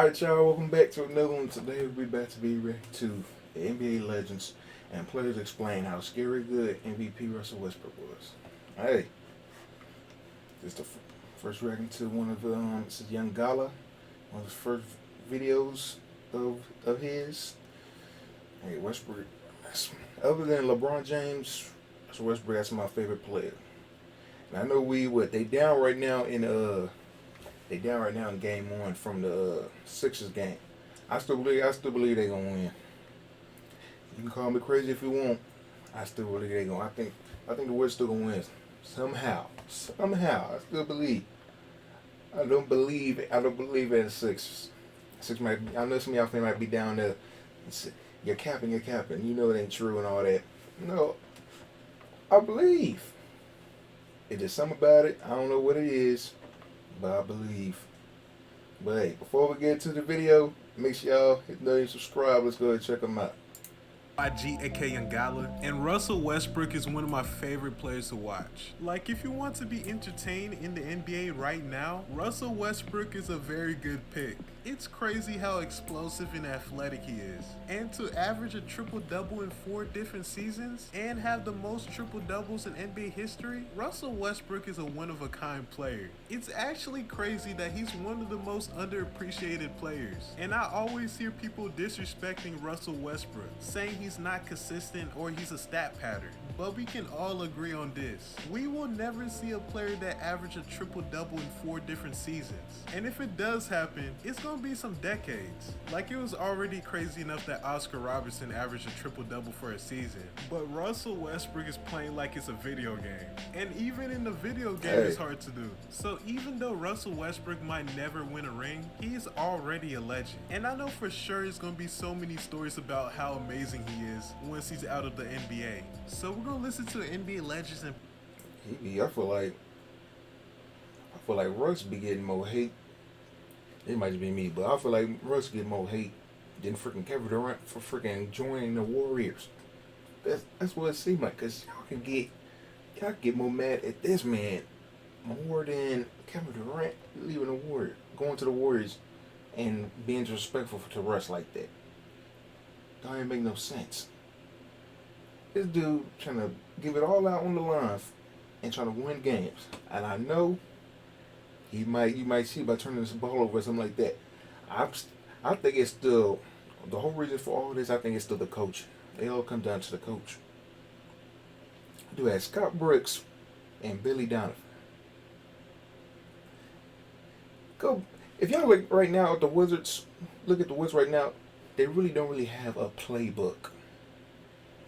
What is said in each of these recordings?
Alright, y'all, welcome back to another one. Today we're about to be reacting to the NBA legends and players explain how scary good MVP Russell Westbrook was. Hey, this is the first reacting to one of this is Young Gala, one of his first videos of his. Hey, Westbrook. Other than LeBron James, Russell Westbrook, that's my favorite player. And I know they down right now in game one from the Sixers game. I still believe they gonna win. You can call me crazy if you want. I still believe they gonna. I think the Wizards still gonna win somehow. Somehow, I still believe. I don't believe in the Sixers. Six might. I know some of y'all might be down there. You're capping. You know it ain't true and all that. No, I believe. It's just something about it. I don't know what it is, but I believe. But hey, before we get to the video, make sure y'all hit the subscribe. Let's go ahead and check them out. IG, aka Yangala, and Russell Westbrook is one of my favorite players to watch. Like, if you want to be entertained in the NBA right now, Russell Westbrook is a very good pick. It's crazy how explosive and athletic he is. And to average a triple-double in 4 different seasons and have the most triple-doubles in NBA history, Russell Westbrook is a one-of-a-kind player. It's actually crazy that he's one of the most underappreciated players. And I always hear people disrespecting Russell Westbrook, saying he's not consistent or he's a stat pattern. But we can all agree on this. We will never see a player that averaged a triple-double in 4 different seasons. And if it does happen, it's gonna be some decades. Like, it was already crazy enough that Oscar Robertson averaged a triple-double for a season. But Russell Westbrook is playing like it's a video game. And even in the video game, it's hard to do. So even though Russell Westbrook might never win a ring, he's already a legend. And I know for sure it's gonna be so many stories about how amazing he is once he's out of the NBA. So we're gonna listen to NBA legends and I feel like Russ be getting more hate. It might just be me, but I feel like Russ get more hate than freaking Kevin Durant for freaking joining the Warriors. That's what it seems like, cause y'all can get more mad at this man more than Kevin Durant leaving the Warriors, going to the Warriors, and being disrespectful to Russ like that. That ain't make no sense. This dude trying to give it all out on the line and trying to win games, and I know you might see by turning this ball over or something like that. I think it's still the whole reason for all this. I think it's still the coach. They all come down to the coach. You have Scott Brooks and Billy Donovan. Go if y'all look right now at the Wizards. Look at the Wizards right now. They really don't have a playbook.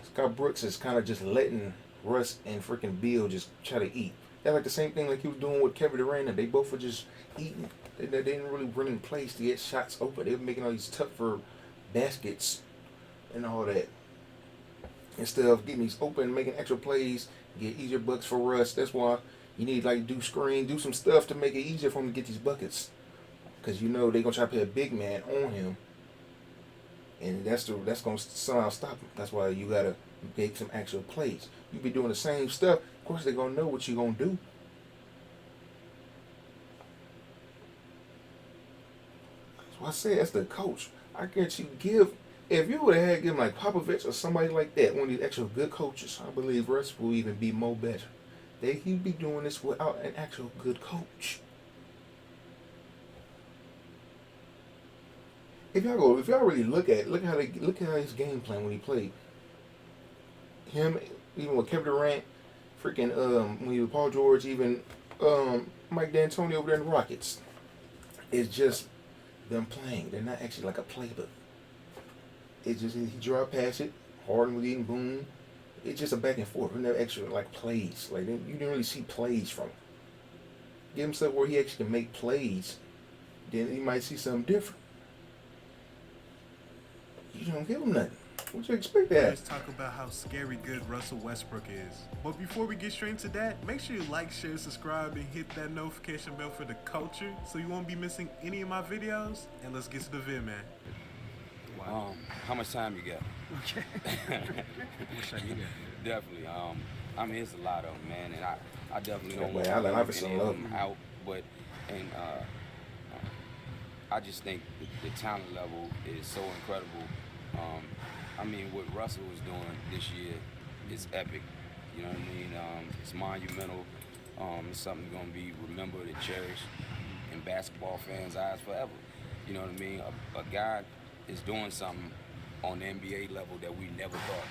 Scott Brooks is kind of just letting Russ and freaking Bill just try to eat. That's like the same thing like he was doing with Kevin Durant, and they both were just eating. They didn't really run in place to get shots open. They were making all these tougher baskets and all that. Instead of getting these open, making extra plays, get easier buckets for Russ. That's why you need like do some stuff to make it easier for him to get these buckets. Because you know they're gonna try to put a big man on him, and that's gonna somehow stop him. That's why you gotta make some actual plays. You be doing the same stuff. Of course, they're gonna know what you're gonna do. That's why I say that's the coach. I guarantee if you would have given like Popovich or somebody like that, one of these actual good coaches, I believe Russ will even be more better. He'd be doing this without an actual good coach. If y'all really look at how his game plan when he played. Him, even with Kevin Durant, freaking when he was Paul George, even Mike D'Antoni over there in the Rockets. It's just them playing. They're not actually like a playbook. It's just he drive past it, Harden was eating, boom. It's just a back and forth. Never actually like plays. Like you didn't really see plays from him. Give him stuff where he actually can make plays, then you might see something different. You don't give him nothing. What you expect that? Let's talk about how scary good Russell Westbrook is. But before we get straight into that, make sure you like, share, subscribe, and hit that notification bell for the culture so you won't be missing any of my videos. And let's get to the vid, man. Wow. How much time you got? Okay. Wish I did. Definitely. I mean, it's a lot of them, man, and I definitely don't want I to like leave any of them out. But I just think the talent level is so incredible. I mean, what Russell is doing this year is epic. You know what I mean? It's monumental. It's something going to be remembered and cherished in basketball fans' eyes forever. You know what I mean? A guy is doing something on the NBA level that we never thought,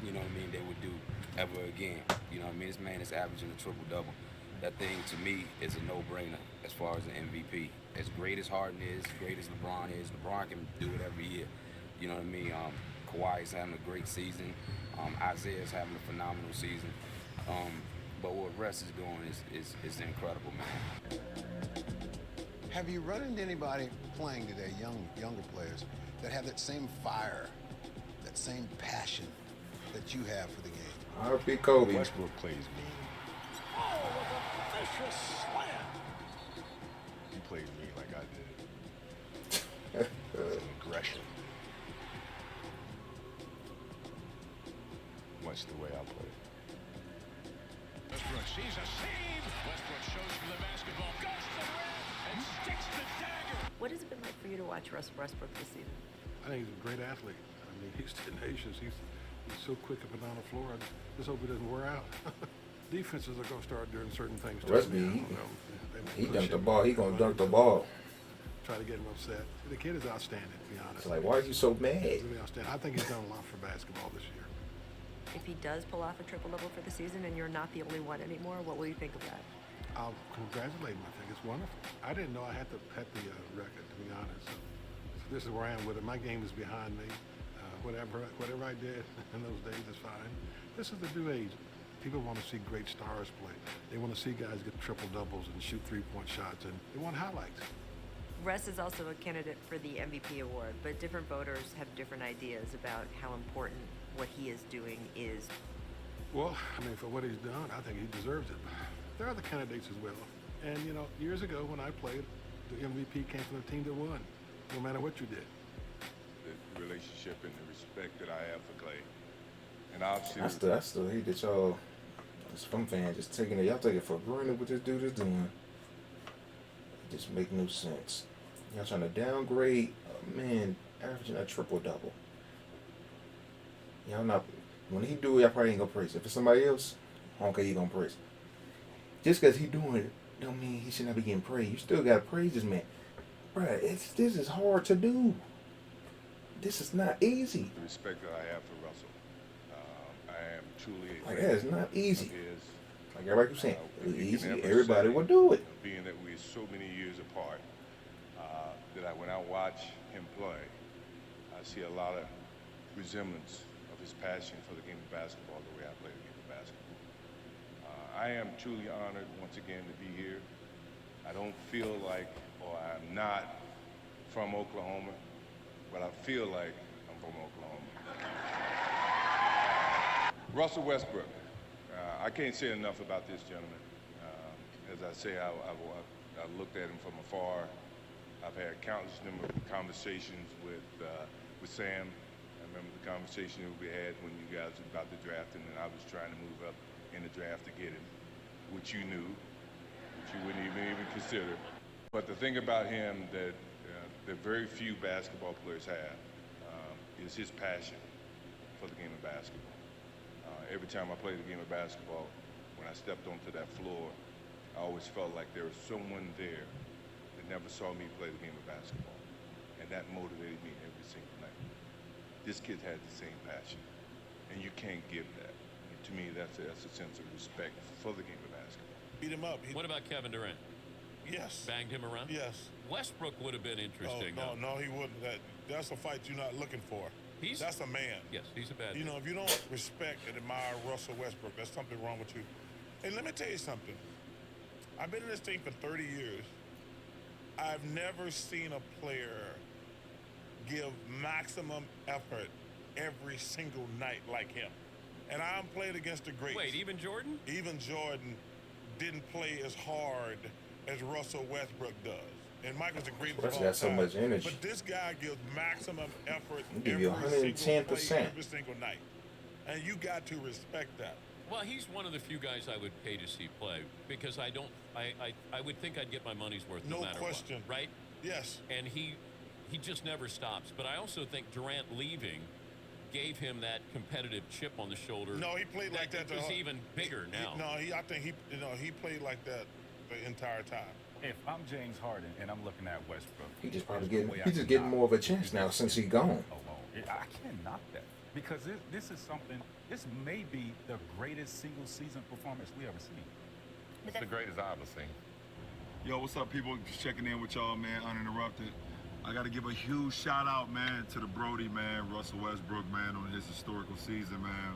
you know what I mean, they would do ever again. You know what I mean? This man is averaging a triple-double. That thing, to me, is a no-brainer as far as the MVP. As great as Harden is, as great as LeBron is, LeBron can do it every year. You know what I mean? Kawhi is having a great season. Isaiah is having a phenomenal season. But what Russ is doing is incredible, man. Have you run into anybody playing today, younger players, that have that same fire, that same passion that you have for the game? R.P. Kobe. Westbrook plays mean. Oh, with a vicious slam. He plays mean like I did. With aggression. Much the way I play. Westbrook sees a seam. Westbrook shows for the basketball, goes to the rim, and sticks the dagger. What has it been like for you to watch Russ Westbrook this season? I think he's a great athlete. I mean, he's tenacious. He's so quick up and down the floor. I just hope he doesn't wear out. Defenses are going to start doing certain things. Russ, he dunked the ball. He going to dunk the ball. Try to get him upset. The kid is outstanding, to be honest. It's like, why are you so mad? He's really outstanding. I think he's done a lot for basketball this year. If he does pull off a triple-double for the season and you're not the only one anymore, what will you think of that? I'll congratulate him. I think it's wonderful. I didn't know I had the record, to be honest. So this is where I am with it. My game is behind me. Whatever I did in those days is fine. This is the new age. People want to see great stars play. They want to see guys get triple doubles and shoot three-point shots, and they want highlights. Russ is also a candidate for the MVP award, but different voters have different ideas about how important what he is doing is. Well, I mean, for what he's done, I think he deserves it. There are other candidates as well. And, you know, years ago when I played, the MVP came from the team that won, no matter what you did. The relationship and the respect that I have for Clay. And obviously, I still hate that y'all, as some fans, just taking it. Y'all take it for granted what this dude is doing. It just make no sense. Y'all trying to downgrade a man averaging a triple-double. Y'all not, when he do it, y'all probably ain't gonna praise it. If it's somebody else, I don't care, you gonna praise it. Just because he doing it, don't mean he should not be getting praised. You still gotta praise this man. Bruh, this is hard to do. This is not easy. the respect that I have for Russell. I am truly a Like, fan that is not easy. of his. Like everybody was saying, And you easy, can never everybody say, will do it. Being that we're so many years apart, that when I watch him play, I see a lot of resemblance of his passion for the game of basketball, the way I play the game of basketball. I am truly honored once again to be here. I don't feel like, or I'm not from Oklahoma, but I feel like I'm from Oklahoma. Russell Westbrook. I can't say enough about this gentleman. As I say, I looked at him from afar. I've had countless number of conversations with Sam. I remember the conversation that we had when you guys were about to draft him, and I was trying to move up in the draft to get him, which you knew, which you wouldn't even consider. But the thing about him that very few basketball players have is his passion for the game of basketball. Every time I played the game of basketball, when I stepped onto that floor, I always felt like there was someone there that never saw me play the game of basketball. And that motivated me every single night. This kid had the same passion, and you can't give that. And to me, that's a sense of respect for the game of basketball. Beat him up. What about Kevin Durant? Yes. Banged him around? Yes. Westbrook would have been interesting. No, he wouldn't. That's a fight you're not looking for. That's a man. Yes, he's a bad You man. know, if you don't respect and admire Russell Westbrook, there's something wrong with you. And let me tell you something. I've been in this team for 30 years. I've never seen a player give maximum effort every single night like him. And I'm playing against the greats. Wait, even Jordan? Even Jordan didn't play as hard as Russell Westbrook does. And Michael's the greatest of Russell all got so time. much energy. But this guy gives maximum effort He give every you single 110%. play, every single night. And you got to respect that. Well, he's one of the few guys I would pay to see play because I would think I'd get my money's worth no No matter question. what, right? Yes. And he just never stops. But I also think Durant leaving gave him that competitive chip on the shoulder. No, he played like that. He's even bigger now. I think he played like that the entire time. If I'm James Harden and I'm looking at Westbrook, He just probably there's no way I he's just can getting knock more of a chance now since he's gone. I can't knock that because this is something. This may be the greatest single season performance we ever seen. It's the greatest I've ever seen. Yo, what's up, people? Just checking in with y'all, man, uninterrupted. I got to give a huge shout out, man, to the Brody, man, Russell Westbrook, man, on his historical season, man.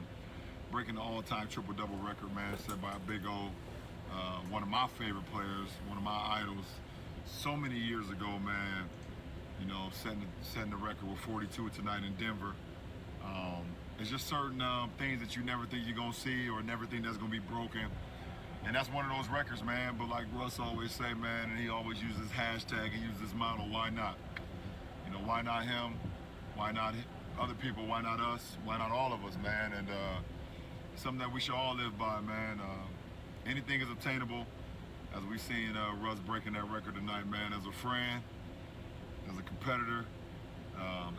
Breaking the all-time triple-double record, man, set by a big O. One of my favorite players, one of my idols, so many years ago, man. You know, setting the record with 42 tonight in Denver. It's just certain things that you never think you're gonna see or never think that's gonna be broken. And that's one of those records, man. But like Russ always say, man, and he always uses hashtag, he uses this motto, why not? You know, why not him? Why not other people? Why not us? Why not all of us, man? And something that we should all live by, man. Anything is obtainable, as we seen Russ breaking that record tonight, man. As a friend, as a competitor,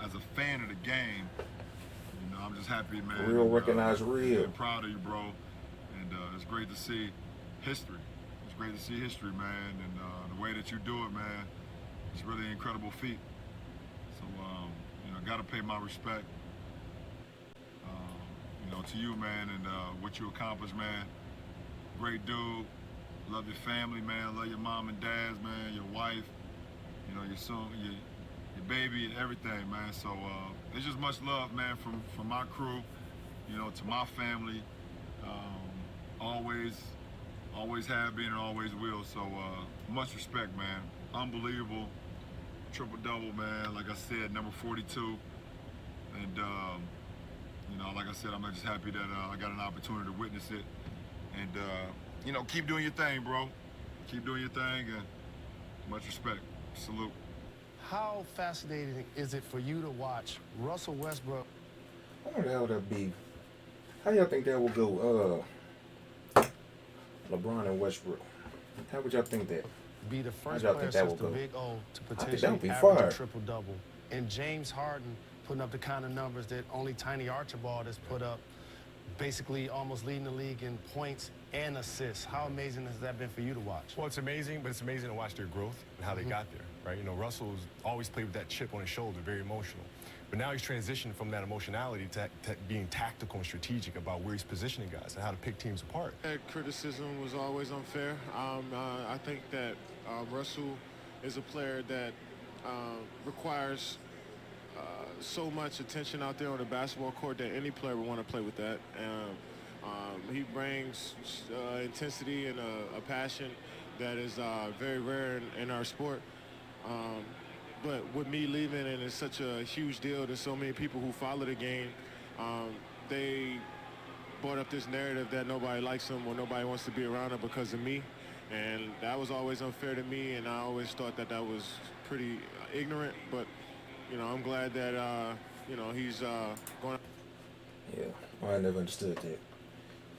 as a fan of the game, you know, I'm just happy, man. Real recognize real. I'm proud of you, bro. And it's great to see history. It's great to see history, man. And the way that you do it, man, it's really an incredible feat. So, you know, got to pay my respect, you know, to you, man, and what you accomplished, man. Great dude. Love your family, man. Love your mom and dads, man. Your wife, you know, your son, your baby, and everything, man. So there's just much love, man, from my crew, you know, to my family. Always have been and always will. So much respect, man. Unbelievable. Triple-double, man. Like I said, number 42. And, you know, like I said, I'm just happy that I got an opportunity to witness it. And, you know, keep doing your thing, bro. Keep doing your thing, and much respect. Salute. How fascinating is it for you to watch Russell Westbrook? I wonder how that'd be. How y'all think that will go? LeBron and Westbrook. How would y'all think that? Be the first y'all player think that since will the go? Big O to I think that potentially would be average fire. a triple-double. And James Harden putting up the kind of numbers that only Tiny Archibald has put up, basically almost leading the league in points and assists. How amazing has that been for you to watch? Well, it's amazing, but it's amazing to watch their growth and how they got there, right? You know, Russell's always played with that chip on his shoulder, very emotional. But now he's transitioned from that emotionality to being tactical and strategic about where he's positioning guys and how to pick teams apart. Criticism was always unfair. I think that Russell is a player that requires so much attention out there on the basketball court that any player would want to play with that. He brings intensity and a passion that is very rare in our sport. But with me leaving, and it's such a huge deal to so many people who follow the game, they brought up this narrative that nobody likes him or nobody wants to be around him because of me. And that was always unfair to me, and I always thought that was pretty ignorant. But, you know, I'm glad that, you know, he's going. Yeah, I never understood that.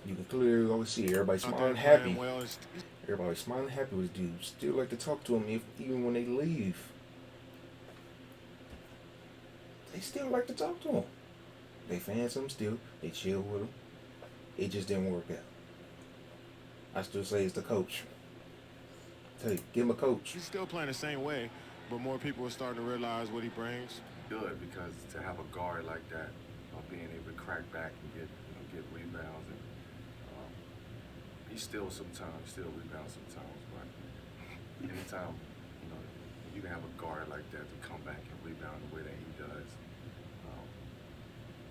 You can clearly always see everybody smiling happy. Well, everybody smiling happy with dudes. Still like to talk to him even when they leave. They still like to talk to him. They fans him still. They chill with him. It just didn't work out. I still say it's the coach. Tell you, give him a coach. He's still playing the same way, but more people are starting to realize what he brings. Good, because to have a guard like that, being able to crack back and get rebounds, and he still rebounds sometimes, but anytime you can have a guard like that to come back and rebound the way that he does,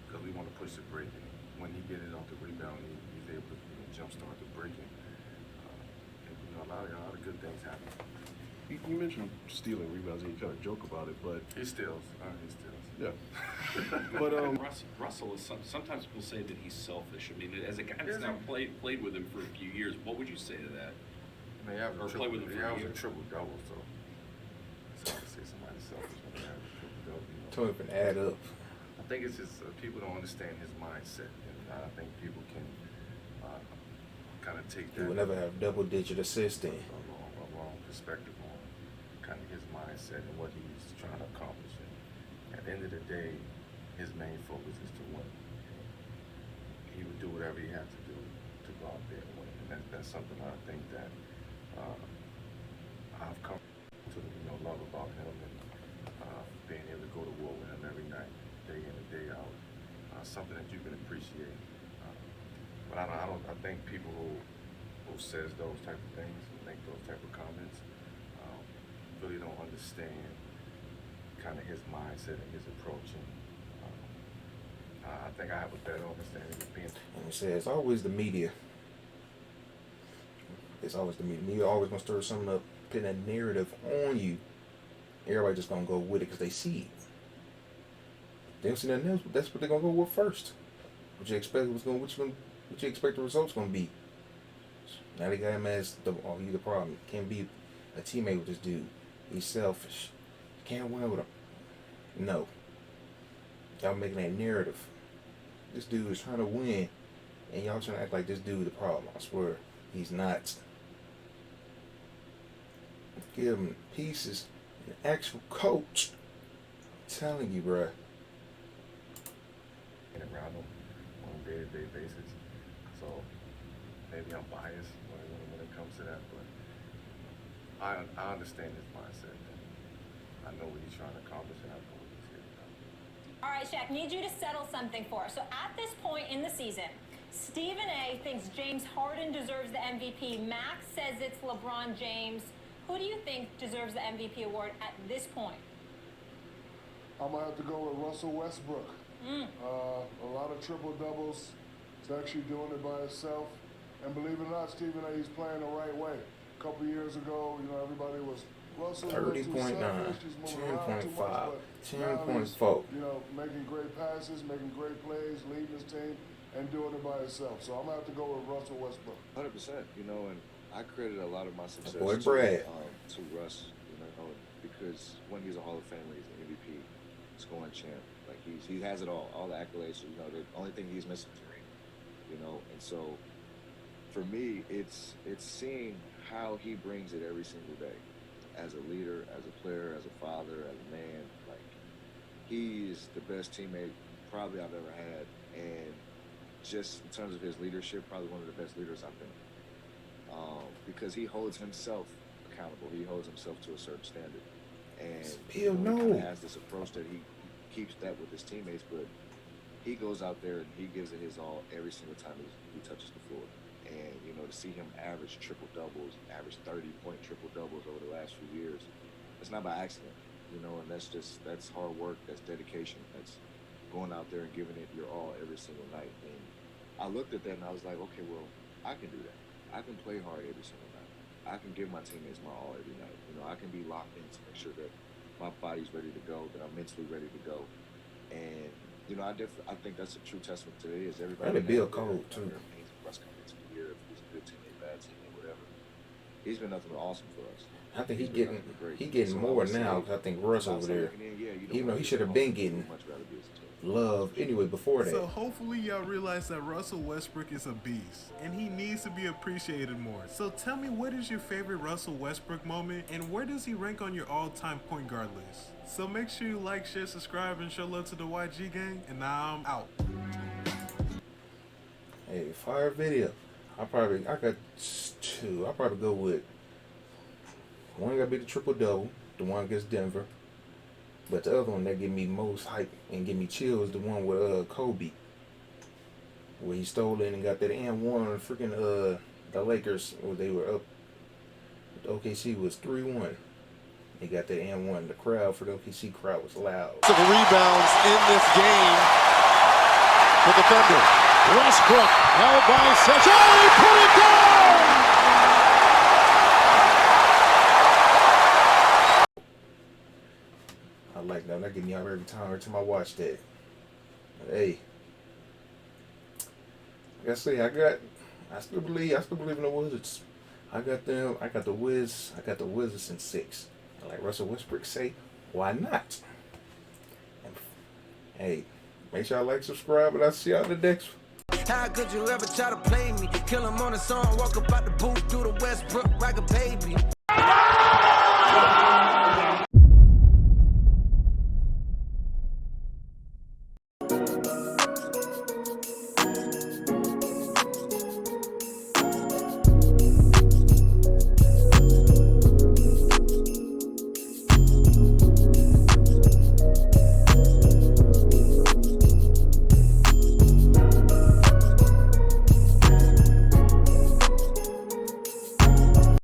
because we want to push the break, and when he gets it off the rebound, he's able to jumpstart the breaking. A lot of good things happen. You mentioned stealing rebounds, and you kind of joke about it, but he steals. Yeah. But Russell is sometimes people say that he's selfish. I mean, as a guy that's now played with him for a few years, what would you say to that? I mean, or play with him for a year. Triple double, so it's hard to say somebody's selfish when they have a triple double. Told him to add up. I think it's just people don't understand his mindset, and I think people can kind of take that. He will never have double-digit assists in. A wrong perspective on kind of his mindset and what he's trying to accomplish. the end of the day, his main focus is to win. He would do whatever he had to do to go out there and win. And that's something I think that I've come to love about him, and being able to go to war with him every night, day in and day out. Something that you can appreciate. But I think people who says those type of things, make those type of comments, really don't understand kind of his mindset and his approach. And I think I have a better understanding of being. And it says, it's always the media. It's always the media. Media always gonna stir something up, put a narrative on you. Everybody just gonna go with it because they see it. They don't see nothing else, but that's what they're gonna go with first. What you expect what you expect the results gonna be. Now they got him as he's the problem. Can't be a teammate with this dude. He's selfish. Can't win with him. No. Y'all making that narrative. This dude is trying to win, and y'all trying to act like this dude the problem. I swear, he's not. Give him pieces. An actual coach. I'm telling you, bruh. Around him on a day-to-day basis. So maybe I'm biased when it comes to that, but I understand his mindset. I know what he's trying to accomplish, and I know what he's getting done. All right, Shaq, need you to settle something for us. So at this point in the season, Stephen A. thinks James Harden deserves the MVP. Max says it's LeBron James. Who do you think deserves the MVP award at this point? I'm going to have to go with Russell Westbrook. A lot of triple-doubles. He's actually doing it by himself. And believe it or not, Stephen A., he's playing the right way. A couple years ago, everybody was Russell 30.9, 10.5, 10.4. Making great passes, making great plays, leading his team, and doing it by himself. So I'm going to have to go with Russell Westbrook. 100%, and I credit a lot of my success boy Brad. To Russ, because when he's a Hall of Famer, he's an MVP, scoring champ. Like he has it all the accolades. The only thing he's missing is a ring, And so, for me, it's seeing how he brings it every single day, as a leader, as a player, as a father, as a man. Like he's the best teammate probably I've ever had, and just in terms of his leadership, probably one of the best leaders I've been. Because he holds himself accountable. He holds himself to a certain standard, and he kind of has this approach that he keeps that with his teammates, but he goes out there and he gives it his all every single time he touches the floor. And to see him average triple doubles, average 30-point triple doubles over the last few years, it's not by accident, and that's hard work, that's dedication, that's going out there and giving it your all every single night. And I looked at that and I was like, okay, well, I can do that. I can play hard every single night. I can give my teammates my all every night. I can be locked in to make sure that my body's ready to go, that I'm mentally ready to go. And, I think that's a true testament to it. Is everybody That'd be a code, too. Russ coming into the year, if he's a good teammate, bad teammate, whatever. He's been nothing but awesome for us. I think he getting more now. I think Russ over there, even though he should have been getting love anyway before that. So hopefully y'all realize that Russell Westbrook is a beast and he needs to be appreciated more. So tell me, what is your favorite Russell Westbrook moment and where does he rank on your all-time point guard list? So make sure you like, share, subscribe, and show love to the YG gang. And now I'm out. Hey, fire video. I got two. I'll probably go with one. Got to be the triple double, the one against Denver. But the other one that give me most hype and give me chills, the one with Kobe, where he stole in and got that and one freaking the Lakers, where they were up. The OKC was 3-1. They got that and one. The crowd for the OKC crowd was loud. Rebounds in this game for the Thunder. Westbrook held by Sessions. Oh, he put it down! I like that. That get me out every time I watch that. But hey, like I say, I still believe in the Wizards. I got them. I got the Wizards in 6. And like Russell Westbrook say, why not? And, hey, make sure I like, subscribe, and I'll see y'all in the next one. How could you ever try to play me? Kill him on a song, walk up out the booth, do the Westbrook like a baby.